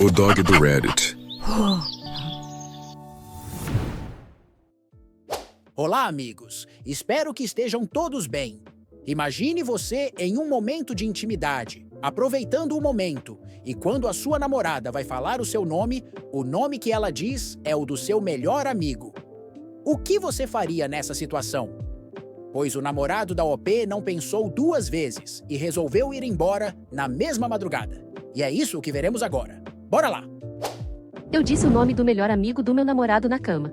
O dog do Reddit. Olá, amigos. Espero que estejam todos bem. Imagine você em um momento de intimidade, aproveitando o momento, e quando a sua namorada vai falar o seu nome, o nome que ela diz é o do seu melhor amigo. O que você faria nessa situação? Pois o namorado da OP não pensou duas vezes e resolveu ir embora na mesma madrugada. E é isso que veremos agora. Bora lá! Eu disse o nome do melhor amigo do meu namorado na cama.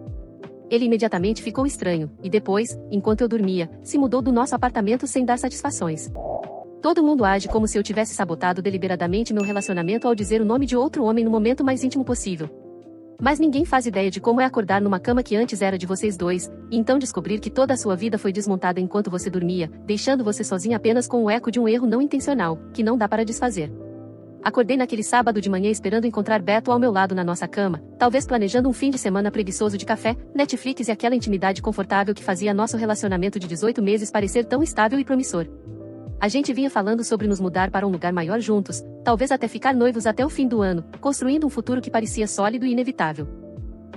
Ele imediatamente ficou estranho, e depois, enquanto eu dormia, se mudou do nosso apartamento sem dar satisfações. Todo mundo age como se eu tivesse sabotado deliberadamente meu relacionamento ao dizer o nome de outro homem no momento mais íntimo possível. Mas ninguém faz ideia de como é acordar numa cama que antes era de vocês dois, e então descobrir que toda a sua vida foi desmontada enquanto você dormia, deixando você sozinha apenas com o eco de um erro não intencional, que não dá para desfazer. Acordei naquele sábado de manhã esperando encontrar Beto ao meu lado na nossa cama, talvez planejando um fim de semana preguiçoso de café, Netflix e aquela intimidade confortável que fazia nosso relacionamento de 18 meses parecer tão estável e promissor. A gente vinha falando sobre nos mudar para um lugar maior juntos, talvez até ficar noivos até o fim do ano, construindo um futuro que parecia sólido e inevitável.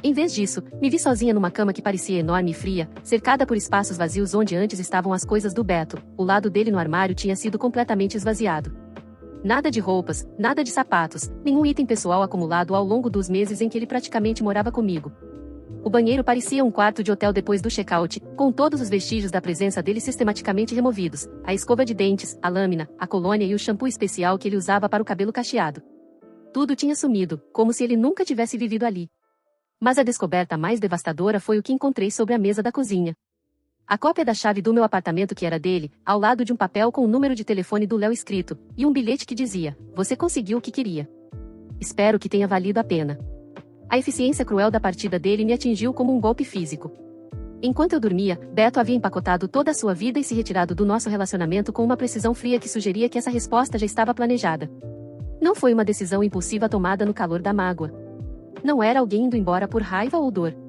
Em vez disso, me vi sozinha numa cama que parecia enorme e fria, cercada por espaços vazios onde antes estavam as coisas do Beto. O lado dele no armário tinha sido completamente esvaziado. Nada de roupas, nada de sapatos, nenhum item pessoal acumulado ao longo dos meses em que ele praticamente morava comigo. O banheiro parecia um quarto de hotel depois do check-out, com todos os vestígios da presença dele sistematicamente removidos, a escova de dentes, a lâmina, a colônia e o shampoo especial que ele usava para o cabelo cacheado. Tudo tinha sumido, como se ele nunca tivesse vivido ali. Mas a descoberta mais devastadora foi o que encontrei sobre a mesa da cozinha. A cópia da chave do meu apartamento que era dele, ao lado de um papel com o número de telefone do Léo escrito, e um bilhete que dizia: "Você conseguiu o que queria. Espero que tenha valido a pena." A eficiência cruel da partida dele me atingiu como um golpe físico. Enquanto eu dormia, Beto havia empacotado toda a sua vida e se retirado do nosso relacionamento com uma precisão fria que sugeria que essa resposta já estava planejada. Não foi uma decisão impulsiva tomada no calor da mágoa. Não era alguém indo embora por raiva ou dor.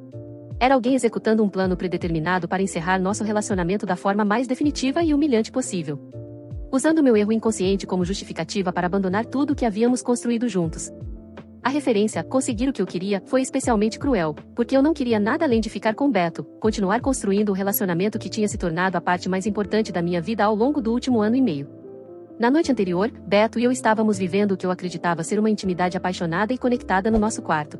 Era alguém executando um plano predeterminado para encerrar nosso relacionamento da forma mais definitiva e humilhante possível. Usando meu erro inconsciente como justificativa para abandonar tudo o que havíamos construído juntos. A referência, conseguir o que eu queria, foi especialmente cruel, porque eu não queria nada além de ficar com Beto, continuar construindo o relacionamento que tinha se tornado a parte mais importante da minha vida ao longo do último ano e meio. Na noite anterior, Beto e eu estávamos vivendo o que eu acreditava ser uma intimidade apaixonada e conectada no nosso quarto.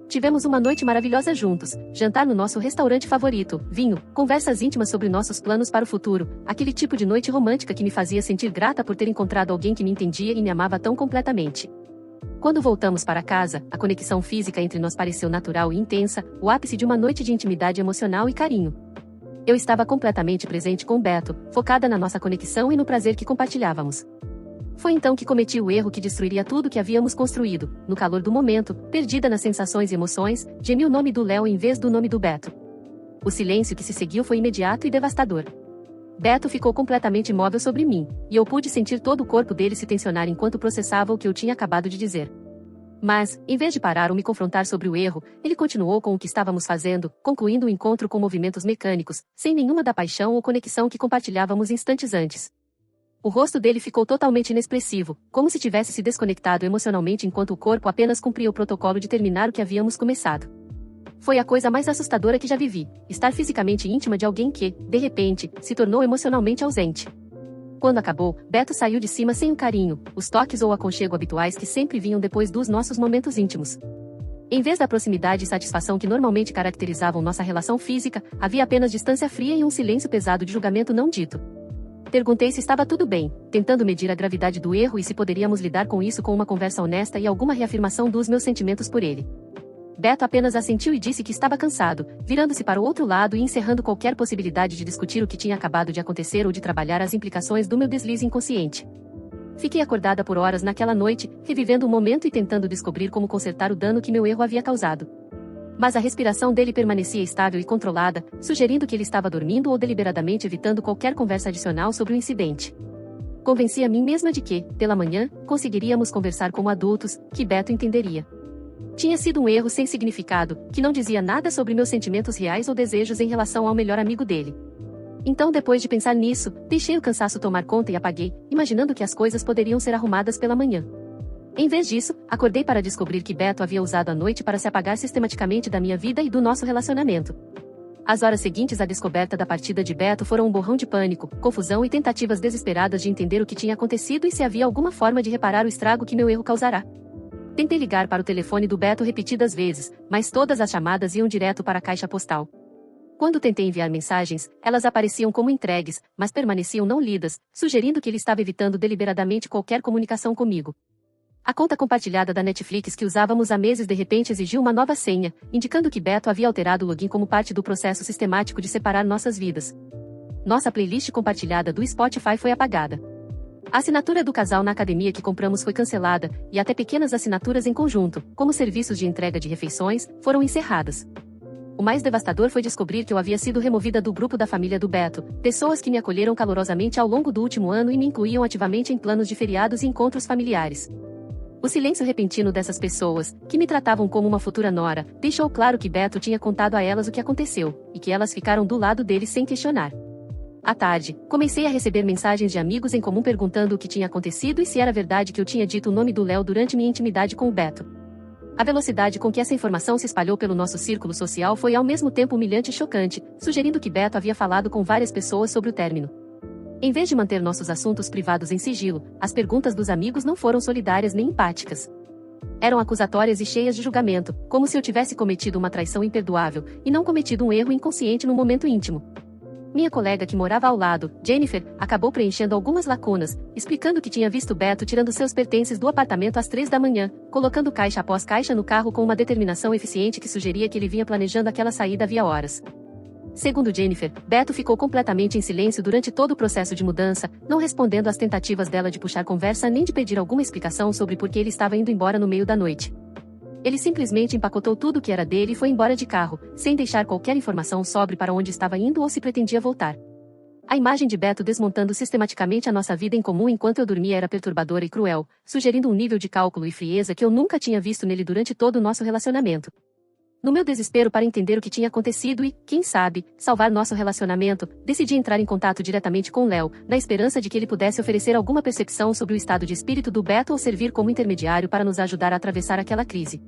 Tivemos uma noite maravilhosa juntos, jantar no nosso restaurante favorito, vinho, conversas íntimas sobre nossos planos para o futuro, aquele tipo de noite romântica que me fazia sentir grata por ter encontrado alguém que me entendia e me amava tão completamente. Quando voltamos para casa, a conexão física entre nós pareceu natural e intensa, o ápice de uma noite de intimidade emocional e carinho. Eu estava completamente presente com Beto, focada na nossa conexão e no prazer que compartilhávamos. Foi então que cometi o erro que destruiria tudo que havíamos construído. No calor do momento, perdida nas sensações e emoções, gemi o nome do Léo em vez do nome do Beto. O silêncio que se seguiu foi imediato e devastador. Beto ficou completamente imóvel sobre mim, e eu pude sentir todo o corpo dele se tensionar enquanto processava o que eu tinha acabado de dizer. Mas, em vez de parar ou me confrontar sobre o erro, ele continuou com o que estávamos fazendo, concluindo o encontro com movimentos mecânicos, sem nenhuma da paixão ou conexão que compartilhávamos instantes antes. O rosto dele ficou totalmente inexpressivo, como se tivesse se desconectado emocionalmente enquanto o corpo apenas cumpria o protocolo de terminar o que havíamos começado. Foi a coisa mais assustadora que já vivi, estar fisicamente íntima de alguém que, de repente, se tornou emocionalmente ausente. Quando acabou, Beto saiu de cima sem o carinho, os toques ou o aconchego habituais que sempre vinham depois dos nossos momentos íntimos. Em vez da proximidade e satisfação que normalmente caracterizavam nossa relação física, havia apenas distância fria e um silêncio pesado de julgamento não dito. Perguntei se estava tudo bem, tentando medir a gravidade do erro e se poderíamos lidar com isso com uma conversa honesta e alguma reafirmação dos meus sentimentos por ele. Beto apenas assentiu e disse que estava cansado, virando-se para o outro lado e encerrando qualquer possibilidade de discutir o que tinha acabado de acontecer ou de trabalhar as implicações do meu deslize inconsciente. Fiquei acordada por horas naquela noite, revivendo o momento e tentando descobrir como consertar o dano que meu erro havia causado. Mas a respiração dele permanecia estável e controlada, sugerindo que ele estava dormindo ou deliberadamente evitando qualquer conversa adicional sobre o incidente. Convenci a mim mesma de que, pela manhã, conseguiríamos conversar como adultos, que Beto entenderia. Tinha sido um erro sem significado, que não dizia nada sobre meus sentimentos reais ou desejos em relação ao melhor amigo dele. Então, depois de pensar nisso, deixei o cansaço tomar conta e apaguei, imaginando que as coisas poderiam ser arrumadas pela manhã. Em vez disso, acordei para descobrir que Beto havia usado a noite para se apagar sistematicamente da minha vida e do nosso relacionamento. As horas seguintes à descoberta da partida de Beto foram um borrão de pânico, confusão e tentativas desesperadas de entender o que tinha acontecido e se havia alguma forma de reparar o estrago que meu erro causará. Tentei ligar para o telefone do Beto repetidas vezes, mas todas as chamadas iam direto para a caixa postal. Quando tentei enviar mensagens, elas apareciam como entregues, mas permaneciam não lidas, sugerindo que ele estava evitando deliberadamente qualquer comunicação comigo. A conta compartilhada da Netflix que usávamos há meses de repente exigiu uma nova senha, indicando que Beto havia alterado o login como parte do processo sistemático de separar nossas vidas. Nossa playlist compartilhada do Spotify foi apagada. A assinatura do casal na academia que compramos foi cancelada, e até pequenas assinaturas em conjunto, como serviços de entrega de refeições, foram encerradas. O mais devastador foi descobrir que eu havia sido removida do grupo da família do Beto, pessoas que me acolheram calorosamente ao longo do último ano e me incluíam ativamente em planos de feriados e encontros familiares. O silêncio repentino dessas pessoas, que me tratavam como uma futura nora, deixou claro que Beto tinha contado a elas o que aconteceu, e que elas ficaram do lado dele sem questionar. À tarde, comecei a receber mensagens de amigos em comum perguntando o que tinha acontecido e se era verdade que eu tinha dito o nome do Léo durante minha intimidade com o Beto. A velocidade com que essa informação se espalhou pelo nosso círculo social foi ao mesmo tempo humilhante e chocante, sugerindo que Beto havia falado com várias pessoas sobre o término. Em vez de manter nossos assuntos privados em sigilo, as perguntas dos amigos não foram solidárias nem empáticas. Eram acusatórias e cheias de julgamento, como se eu tivesse cometido uma traição imperdoável, e não cometido um erro inconsciente no momento íntimo. Minha colega que morava ao lado, Jennifer, acabou preenchendo algumas lacunas, explicando que tinha visto Beto tirando seus pertences do apartamento às 3 da manhã, colocando caixa após caixa no carro com uma determinação eficiente que sugeria que ele vinha planejando aquela saída havia horas. Segundo Jennifer, Beto ficou completamente em silêncio durante todo o processo de mudança, não respondendo às tentativas dela de puxar conversa nem de pedir alguma explicação sobre por que ele estava indo embora no meio da noite. Ele simplesmente empacotou tudo que era dele e foi embora de carro, sem deixar qualquer informação sobre para onde estava indo ou se pretendia voltar. A imagem de Beto desmontando sistematicamente a nossa vida em comum enquanto eu dormia era perturbadora e cruel, sugerindo um nível de cálculo e frieza que eu nunca tinha visto nele durante todo o nosso relacionamento. No meu desespero para entender o que tinha acontecido e, quem sabe, salvar nosso relacionamento, decidi entrar em contato diretamente com Léo, na esperança de que ele pudesse oferecer alguma percepção sobre o estado de espírito do Beto ou servir como intermediário para nos ajudar a atravessar aquela crise.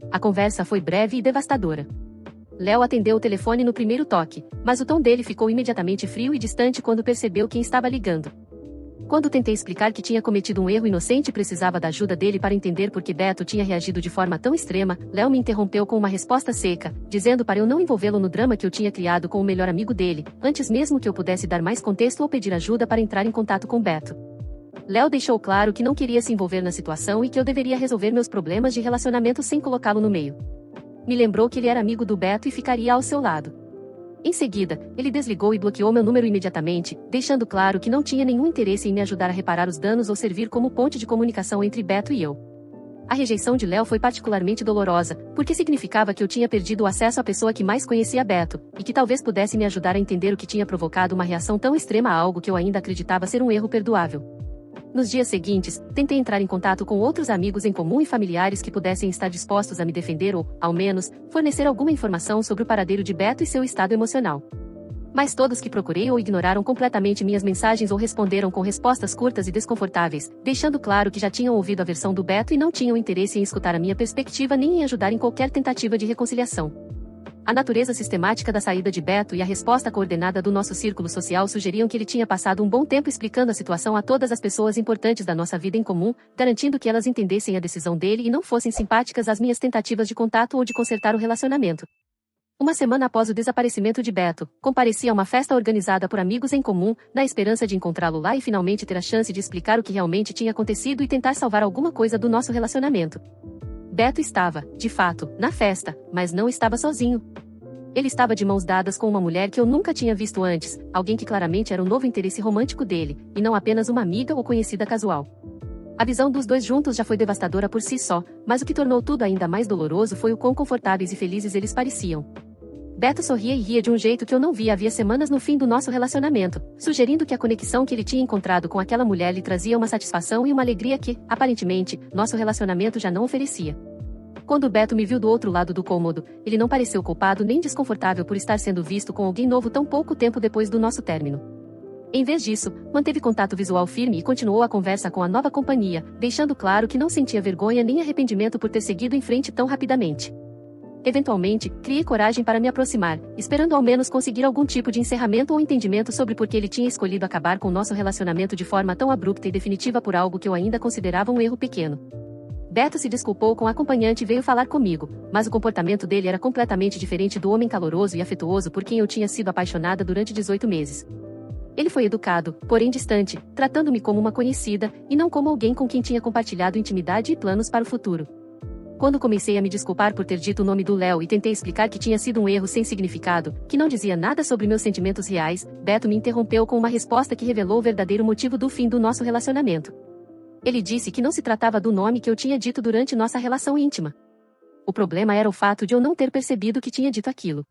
A conversa foi breve e devastadora. Léo atendeu o telefone no primeiro toque, mas o tom dele ficou imediatamente frio e distante quando percebeu quem estava ligando. Quando tentei explicar que tinha cometido um erro inocente e precisava da ajuda dele para entender por que Beto tinha reagido de forma tão extrema, Léo me interrompeu com uma resposta seca, dizendo para eu não envolvê-lo no drama que eu tinha criado com o melhor amigo dele, antes mesmo que eu pudesse dar mais contexto ou pedir ajuda para entrar em contato com Beto. Léo deixou claro que não queria se envolver na situação e que eu deveria resolver meus problemas de relacionamento sem colocá-lo no meio. Me lembrou que ele era amigo do Beto e ficaria ao seu lado. Em seguida, ele desligou e bloqueou meu número imediatamente, deixando claro que não tinha nenhum interesse em me ajudar a reparar os danos ou servir como ponte de comunicação entre Beto e eu. A rejeição de Léo foi particularmente dolorosa, porque significava que eu tinha perdido o acesso à pessoa que mais conhecia Beto, e que talvez pudesse me ajudar a entender o que tinha provocado uma reação tão extrema a algo que eu ainda acreditava ser um erro perdoável. Nos dias seguintes, tentei entrar em contato com outros amigos em comum e familiares que pudessem estar dispostos a me defender ou, ao menos, fornecer alguma informação sobre o paradeiro de Beto e seu estado emocional. Mas todos que procurei ou ignoraram completamente minhas mensagens ou responderam com respostas curtas e desconfortáveis, deixando claro que já tinham ouvido a versão do Beto e não tinham interesse em escutar a minha perspectiva nem em ajudar em qualquer tentativa de reconciliação. A natureza sistemática da saída de Beto e a resposta coordenada do nosso círculo social sugeriam que ele tinha passado um bom tempo explicando a situação a todas as pessoas importantes da nossa vida em comum, garantindo que elas entendessem a decisão dele e não fossem simpáticas às minhas tentativas de contato ou de consertar o relacionamento. Uma semana após o desaparecimento de Beto, compareci a uma festa organizada por amigos em comum, na esperança de encontrá-lo lá e finalmente ter a chance de explicar o que realmente tinha acontecido e tentar salvar alguma coisa do nosso relacionamento. Beto estava, de fato, na festa, mas não estava sozinho. Ele estava de mãos dadas com uma mulher que eu nunca tinha visto antes, alguém que claramente era o novo interesse romântico dele, e não apenas uma amiga ou conhecida casual. A visão dos dois juntos já foi devastadora por si só, mas o que tornou tudo ainda mais doloroso foi o quão confortáveis e felizes eles pareciam. Beto sorria e ria de um jeito que eu não via havia semanas no fim do nosso relacionamento, sugerindo que a conexão que ele tinha encontrado com aquela mulher lhe trazia uma satisfação e uma alegria que, aparentemente, nosso relacionamento já não oferecia. Quando Beto me viu do outro lado do cômodo, ele não pareceu culpado nem desconfortável por estar sendo visto com alguém novo tão pouco tempo depois do nosso término. Em vez disso, manteve contato visual firme e continuou a conversa com a nova companhia, deixando claro que não sentia vergonha nem arrependimento por ter seguido em frente tão rapidamente. Eventualmente, criei coragem para me aproximar, esperando ao menos conseguir algum tipo de encerramento ou entendimento sobre por que ele tinha escolhido acabar com nosso relacionamento de forma tão abrupta e definitiva por algo que eu ainda considerava um erro pequeno. Beto se desculpou com a acompanhante e veio falar comigo, mas o comportamento dele era completamente diferente do homem caloroso e afetuoso por quem eu tinha sido apaixonada durante 18 meses. Ele foi educado, porém distante, tratando-me como uma conhecida, e não como alguém com quem tinha compartilhado intimidade e planos para o futuro. Quando comecei a me desculpar por ter dito o nome do Léo e tentei explicar que tinha sido um erro sem significado, que não dizia nada sobre meus sentimentos reais, Beto me interrompeu com uma resposta que revelou o verdadeiro motivo do fim do nosso relacionamento. Ele disse que não se tratava do nome que eu tinha dito durante nossa relação íntima. O problema era o fato de eu não ter percebido que tinha dito aquilo.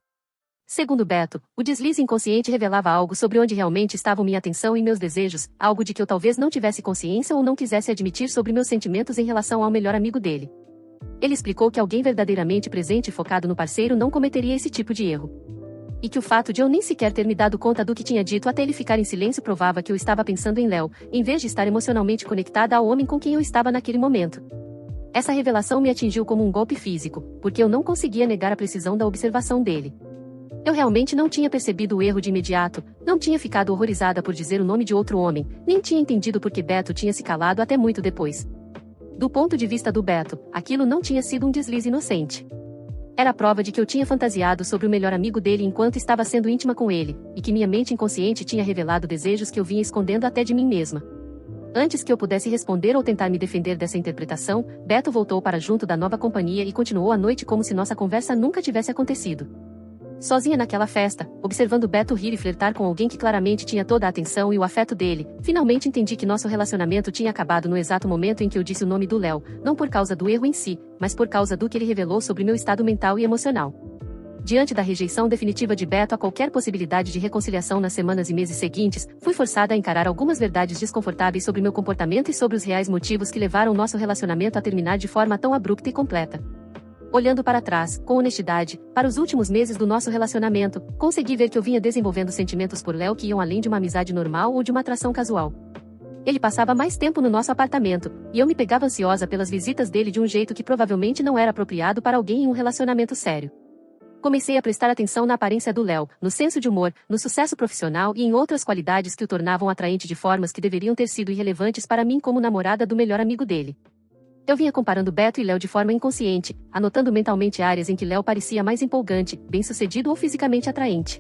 Segundo Beto, o deslize inconsciente revelava algo sobre onde realmente estavam minha atenção e meus desejos, algo de que eu talvez não tivesse consciência ou não quisesse admitir sobre meus sentimentos em relação ao melhor amigo dele. Ele explicou que alguém verdadeiramente presente e focado no parceiro não cometeria esse tipo de erro. E que o fato de eu nem sequer ter me dado conta do que tinha dito até ele ficar em silêncio provava que eu estava pensando em Léo, em vez de estar emocionalmente conectada ao homem com quem eu estava naquele momento. Essa revelação me atingiu como um golpe físico, porque eu não conseguia negar a precisão da observação dele. Eu realmente não tinha percebido o erro de imediato, não tinha ficado horrorizada por dizer o nome de outro homem, nem tinha entendido por que Beto tinha se calado até muito depois. Do ponto de vista do Beto, aquilo não tinha sido um deslize inocente. Era a prova de que eu tinha fantasiado sobre o melhor amigo dele enquanto estava sendo íntima com ele, e que minha mente inconsciente tinha revelado desejos que eu vinha escondendo até de mim mesma. Antes que eu pudesse responder ou tentar me defender dessa interpretação, Beto voltou para junto da nova companhia e continuou a noite como se nossa conversa nunca tivesse acontecido. Sozinha naquela festa, observando Beto rir e flertar com alguém que claramente tinha toda a atenção e o afeto dele, finalmente entendi que nosso relacionamento tinha acabado no exato momento em que eu disse o nome do Léo, não por causa do erro em si, mas por causa do que ele revelou sobre meu estado mental e emocional. Diante da rejeição definitiva de Beto a qualquer possibilidade de reconciliação nas semanas e meses seguintes, fui forçada a encarar algumas verdades desconfortáveis sobre meu comportamento e sobre os reais motivos que levaram nosso relacionamento a terminar de forma tão abrupta e completa. Olhando para trás, com honestidade, para os últimos meses do nosso relacionamento, consegui ver que eu vinha desenvolvendo sentimentos por Léo que iam além de uma amizade normal ou de uma atração casual. Ele passava mais tempo no nosso apartamento, e eu me pegava ansiosa pelas visitas dele de um jeito que provavelmente não era apropriado para alguém em um relacionamento sério. Comecei a prestar atenção na aparência do Léo, no senso de humor, no sucesso profissional e em outras qualidades que o tornavam atraente de formas que deveriam ter sido irrelevantes para mim como namorada do melhor amigo dele. Eu vinha comparando Beto e Léo de forma inconsciente, anotando mentalmente áreas em que Léo parecia mais empolgante, bem-sucedido ou fisicamente atraente.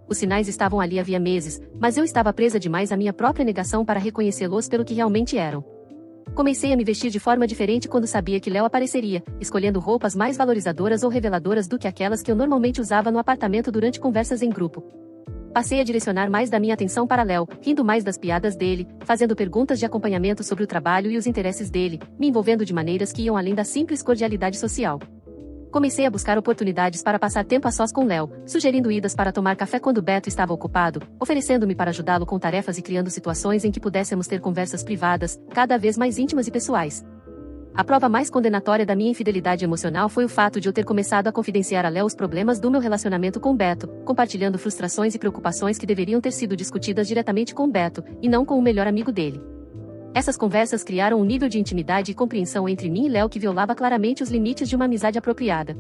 Os sinais estavam ali havia meses, mas eu estava presa demais à minha própria negação para reconhecê-los pelo que realmente eram. Comecei a me vestir de forma diferente quando sabia que Léo apareceria, escolhendo roupas mais valorizadoras ou reveladoras do que aquelas que eu normalmente usava no apartamento durante conversas em grupo. Passei a direcionar mais da minha atenção para Léo, rindo mais das piadas dele, fazendo perguntas de acompanhamento sobre o trabalho e os interesses dele, me envolvendo de maneiras que iam além da simples cordialidade social. Comecei a buscar oportunidades para passar tempo a sós com Léo, sugerindo idas para tomar café quando Beto estava ocupado, oferecendo-me para ajudá-lo com tarefas e criando situações em que pudéssemos ter conversas privadas, cada vez mais íntimas e pessoais. A prova mais condenatória da minha infidelidade emocional foi o fato de eu ter começado a confidenciar a Léo os problemas do meu relacionamento com Beto, compartilhando frustrações e preocupações que deveriam ter sido discutidas diretamente com Beto, e não com o melhor amigo dele. Essas conversas criaram um nível de intimidade e compreensão entre mim e Léo que violava claramente os limites de uma amizade apropriada.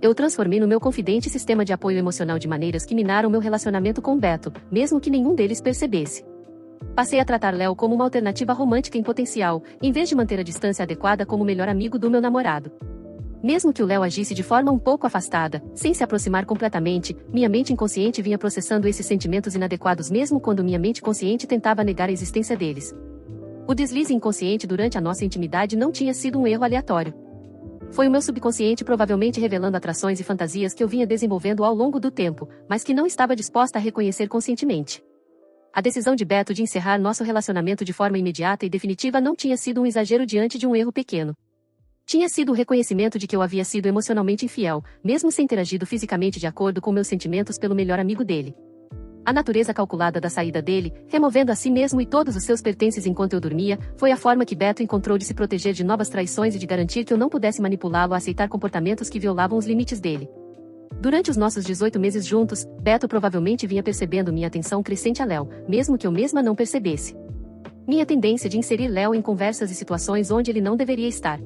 Eu o transformei no meu confidente e sistema de apoio emocional de maneiras que minaram meu relacionamento com Beto, mesmo que nenhum deles percebesse. Passei a tratar Léo como uma alternativa romântica em potencial, em vez de manter a distância adequada como o melhor amigo do meu namorado. Mesmo que o Léo agisse de forma um pouco afastada, sem se aproximar completamente, minha mente inconsciente vinha processando esses sentimentos inadequados mesmo quando minha mente consciente tentava negar a existência deles. O deslize inconsciente durante a nossa intimidade não tinha sido um erro aleatório. Foi o meu subconsciente provavelmente revelando atrações e fantasias que eu vinha desenvolvendo ao longo do tempo, mas que não estava disposta a reconhecer conscientemente. A decisão de Beto de encerrar nosso relacionamento de forma imediata e definitiva não tinha sido um exagero diante de um erro pequeno. Tinha sido o reconhecimento de que eu havia sido emocionalmente infiel, mesmo sem ter agido fisicamente de acordo com meus sentimentos pelo melhor amigo dele. A natureza calculada da saída dele, removendo a si mesmo e todos os seus pertences enquanto eu dormia, foi a forma que Beto encontrou de se proteger de novas traições e de garantir que eu não pudesse manipulá-lo a aceitar comportamentos que violavam os limites dele. Durante os nossos 18 meses juntos, Beto provavelmente vinha percebendo minha atenção crescente a Léo, mesmo que eu mesma não percebesse. Minha tendência de inserir Léo em conversas e situações onde ele não deveria estar.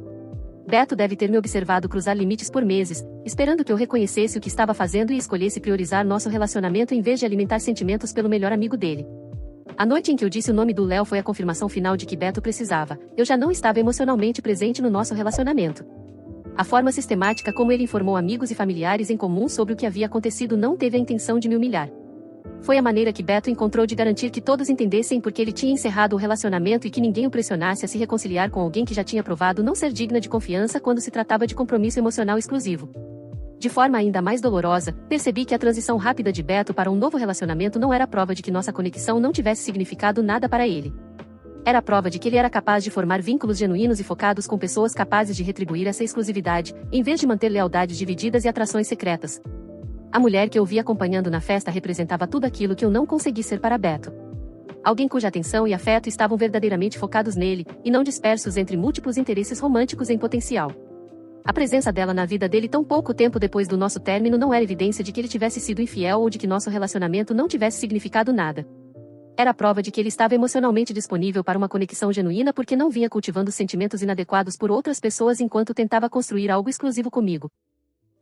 Beto deve ter me observado cruzar limites por meses, esperando que eu reconhecesse o que estava fazendo e escolhesse priorizar nosso relacionamento em vez de alimentar sentimentos pelo melhor amigo dele. A noite em que eu disse o nome do Léo foi a confirmação final de que Beto precisava. Eu já não estava emocionalmente presente no nosso relacionamento. A forma sistemática como ele informou amigos e familiares em comum sobre o que havia acontecido não teve a intenção de me humilhar. Foi a maneira que Beto encontrou de garantir que todos entendessem por que ele tinha encerrado o relacionamento e que ninguém o pressionasse a se reconciliar com alguém que já tinha provado não ser digna de confiança quando se tratava de compromisso emocional exclusivo. De forma ainda mais dolorosa, percebi que a transição rápida de Beto para um novo relacionamento não era prova de que nossa conexão não tivesse significado nada para ele. Era prova de que ele era capaz de formar vínculos genuínos e focados com pessoas capazes de retribuir essa exclusividade, em vez de manter lealdades divididas e atrações secretas. A mulher que eu vi acompanhando na festa representava tudo aquilo que eu não consegui ser para Beto. Alguém cuja atenção e afeto estavam verdadeiramente focados nele, e não dispersos entre múltiplos interesses românticos em potencial. A presença dela na vida dele tão pouco tempo depois do nosso término não era evidência de que ele tivesse sido infiel ou de que nosso relacionamento não tivesse significado nada. Era prova de que ele estava emocionalmente disponível para uma conexão genuína porque não vinha cultivando sentimentos inadequados por outras pessoas enquanto tentava construir algo exclusivo comigo.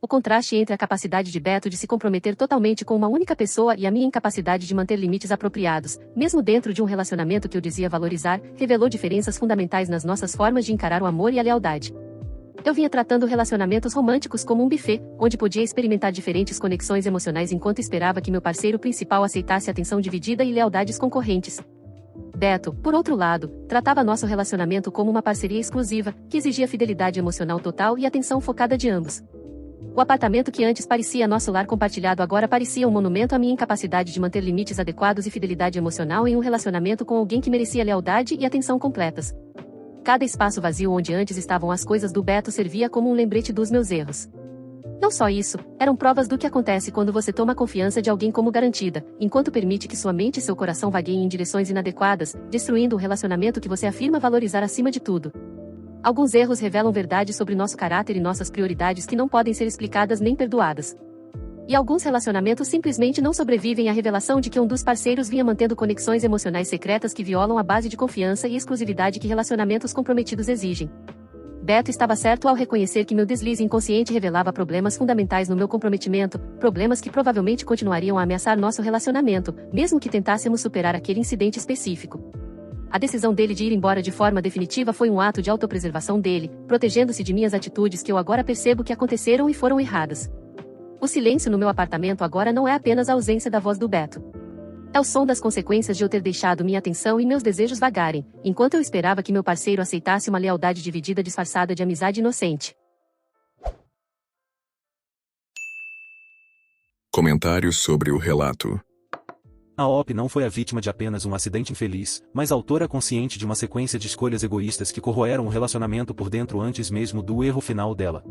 O contraste entre a capacidade de Beto de se comprometer totalmente com uma única pessoa e a minha incapacidade de manter limites apropriados, mesmo dentro de um relacionamento que eu dizia valorizar, revelou diferenças fundamentais nas nossas formas de encarar o amor e a lealdade. Eu vinha tratando relacionamentos românticos como um buffet, onde podia experimentar diferentes conexões emocionais enquanto esperava que meu parceiro principal aceitasse atenção dividida e lealdades concorrentes. Beto, por outro lado, tratava nosso relacionamento como uma parceria exclusiva, que exigia fidelidade emocional total e atenção focada de ambos. O apartamento que antes parecia nosso lar compartilhado agora parecia um monumento à minha incapacidade de manter limites adequados e fidelidade emocional em um relacionamento com alguém que merecia lealdade e atenção completas. Cada espaço vazio onde antes estavam as coisas do Beto servia como um lembrete dos meus erros. Não só isso, eram provas do que acontece quando você toma a confiança de alguém como garantida, enquanto permite que sua mente e seu coração vagueiem em direções inadequadas, destruindo o relacionamento que você afirma valorizar acima de tudo. Alguns erros revelam verdades sobre nosso caráter e nossas prioridades que não podem ser explicadas nem perdoadas. E alguns relacionamentos simplesmente não sobrevivem à revelação de que um dos parceiros vinha mantendo conexões emocionais secretas que violam a base de confiança e exclusividade que relacionamentos comprometidos exigem. Beto estava certo ao reconhecer que meu deslize inconsciente revelava problemas fundamentais no meu comprometimento, problemas que provavelmente continuariam a ameaçar nosso relacionamento, mesmo que tentássemos superar aquele incidente específico. A decisão dele de ir embora de forma definitiva foi um ato de autopreservação dele, protegendo-se de minhas atitudes que eu agora percebo que aconteceram e foram erradas. O silêncio no meu apartamento agora não é apenas a ausência da voz do Beto. É o som das consequências de eu ter deixado minha atenção e meus desejos vagarem, enquanto eu esperava que meu parceiro aceitasse uma lealdade dividida disfarçada de amizade inocente. Comentários sobre o relato. A OP não foi a vítima de apenas um acidente infeliz, mas a autora consciente de uma sequência de escolhas egoístas que corroeram o relacionamento por dentro antes mesmo do erro final dela.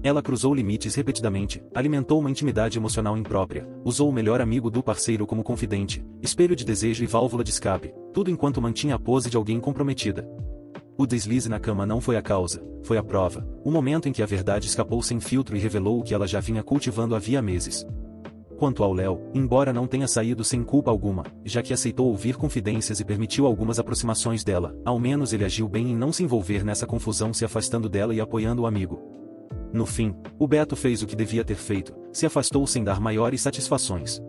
Ela cruzou limites repetidamente, alimentou uma intimidade emocional imprópria, usou o melhor amigo do parceiro como confidente, espelho de desejo e válvula de escape, tudo enquanto mantinha a pose de alguém comprometida. O deslize na cama não foi a causa, foi a prova, o momento em que a verdade escapou sem filtro e revelou o que ela já vinha cultivando havia meses. Quanto ao Léo, embora não tenha saído sem culpa alguma, já que aceitou ouvir confidências e permitiu algumas aproximações dela, ao menos ele agiu bem em não se envolver nessa confusão, se afastando dela e apoiando o amigo. No fim, o Beto fez o que devia ter feito, se afastou sem dar maiores satisfações.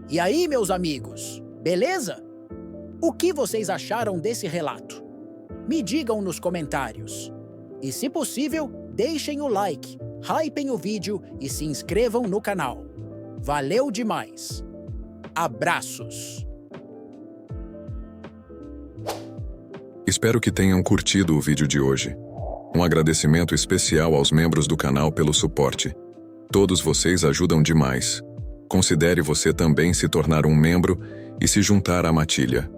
E aí, meus amigos, beleza? O que vocês acharam desse relato? Me digam nos comentários. E se possível, deixem o like, hypem o vídeo e se inscrevam no canal. Valeu demais! Abraços! Espero que tenham curtido o vídeo de hoje. Um agradecimento especial aos membros do canal pelo suporte. Todos vocês ajudam demais. Considere você também se tornar um membro e se juntar à matilha.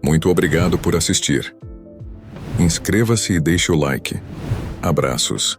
Muito obrigado por assistir. Inscreva-se e deixe o like. Abraços.